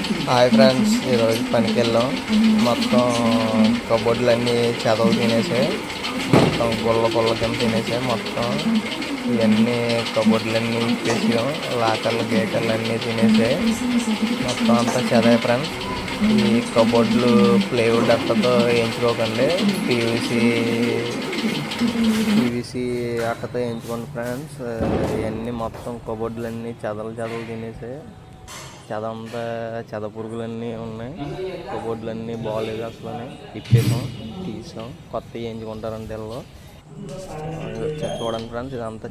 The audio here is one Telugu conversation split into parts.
హాయ్ ఫ్రెండ్స్, ఈరోజు పనికి వెళ్ళాం. మొత్తం కబోర్డులన్నీ చదవు తినేసాయి. మొత్తం గుల్ల కింద తినేసాయి. మొత్తం ఇవన్నీ కబోర్డులన్నీ ఇప్పేసాం. లాకర్లు గేటర్లు అన్నీ తినేసాయి. మొత్తం అంతా చదివాయి ఫ్రెండ్స్. ఈ కబోర్డులు ప్లైవుడ్ అట్టతో వేయించుకోకండి, పీవీసీ అట్టతో వేయించుకోండి ఫ్రెండ్స్. ఇవన్నీ మొత్తం కబోర్డులన్నీ చదలు తినేసాయి. చదంతా పురుగులన్నీ ఉన్నాయి. కబోర్డులన్నీ బాగాలేదు, అసలు ఇప్పేసాం, తీసాం, కొత్త వేయించుకుంటారంటే వీళ్ళు. చూడండి ఫ్రెండ్స్, ఇదంతా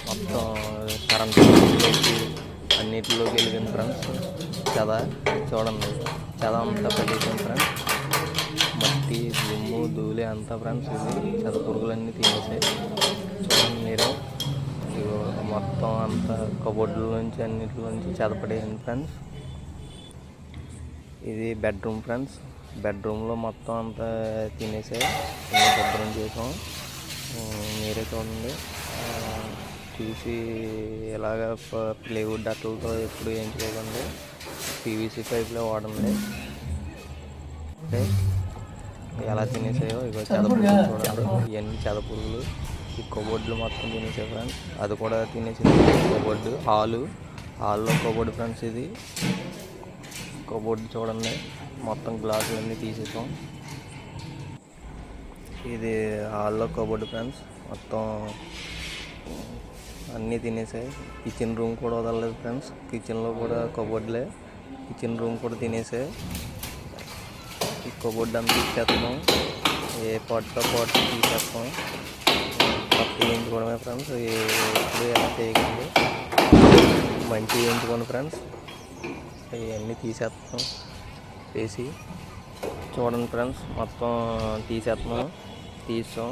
మొత్తం కరెంట్ అన్నిటిలోకి వెళ్ళింది ఫ్రెండ్స్. చూడండి, అంతా పెట్టేసాం ఫ్రెండ్స్. మట్టి, దుమ్ము, ధూళి అంతా ఫ్రెండ్స్. ఇది పురుగులన్నీ తినేసాయి. చూడండి మీరే, మొత్తం అంతా కబోర్డుల నుంచి అన్నిటిలోంచి చెదపడేయండి ఫ్రెండ్స్. ఇది బెడ్రూమ్ ఫ్రెండ్స్. బెడ్రూమ్లో మొత్తం అంతా తినేసాయి. శుభ్రం చేసాం. మీరే చూడండి. చూసి ఇలాగ ప్లైవుడ్ అట్టలతో ఎప్పుడు వేయించుకోకండి, పీవీసీ పైపులో వాడండి. ఎలా తినేసాయో ఇగో చెదపురుగులు చూడండి. ఇవన్నీ చెదపురుగులు. ఈ కబోర్డులు మొత్తం తినేసాయి ఫ్రెండ్స్. అది కూడా తినేసింది కబోర్డు. హాల్లో కబోర్డు ఫ్రెండ్స్. ఇది కబోర్డు చూడండి, మొత్తం గ్లాసులన్నీ తీసేసాం. ఇది హాల్లో కబోర్డు ఫ్రెండ్స్. మొత్తం అన్నీ తినేసాయి. కిచెన్ రూమ్ కూడా వదలలేదు ఫ్రెండ్స్. కిచెన్లో కూడా కబోర్డులే. కిచెన్ రూమ్ కూడా తినేసాయి. ఈ కబోర్డు అంతా ఇచ్చేస్తాం. ఏ పాటుతో పాటు తీసేస్తాం. కొత్త వేయించుకోవడమే ఫ్రెండ్స్. ఎప్పుడు ఎలా చేయకండి, మంచి వేయించుకోండి ఫ్రెండ్స్. ఇవన్నీ తీసేస్తాం వేసి. చూడండి ఫ్రెండ్స్, మొత్తం తీసాం.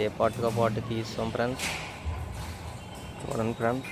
ఏ పాటుగా పాటు తీస్తాం ఫ్రెండ్స్. చూడండి ఫ్రెండ్స్.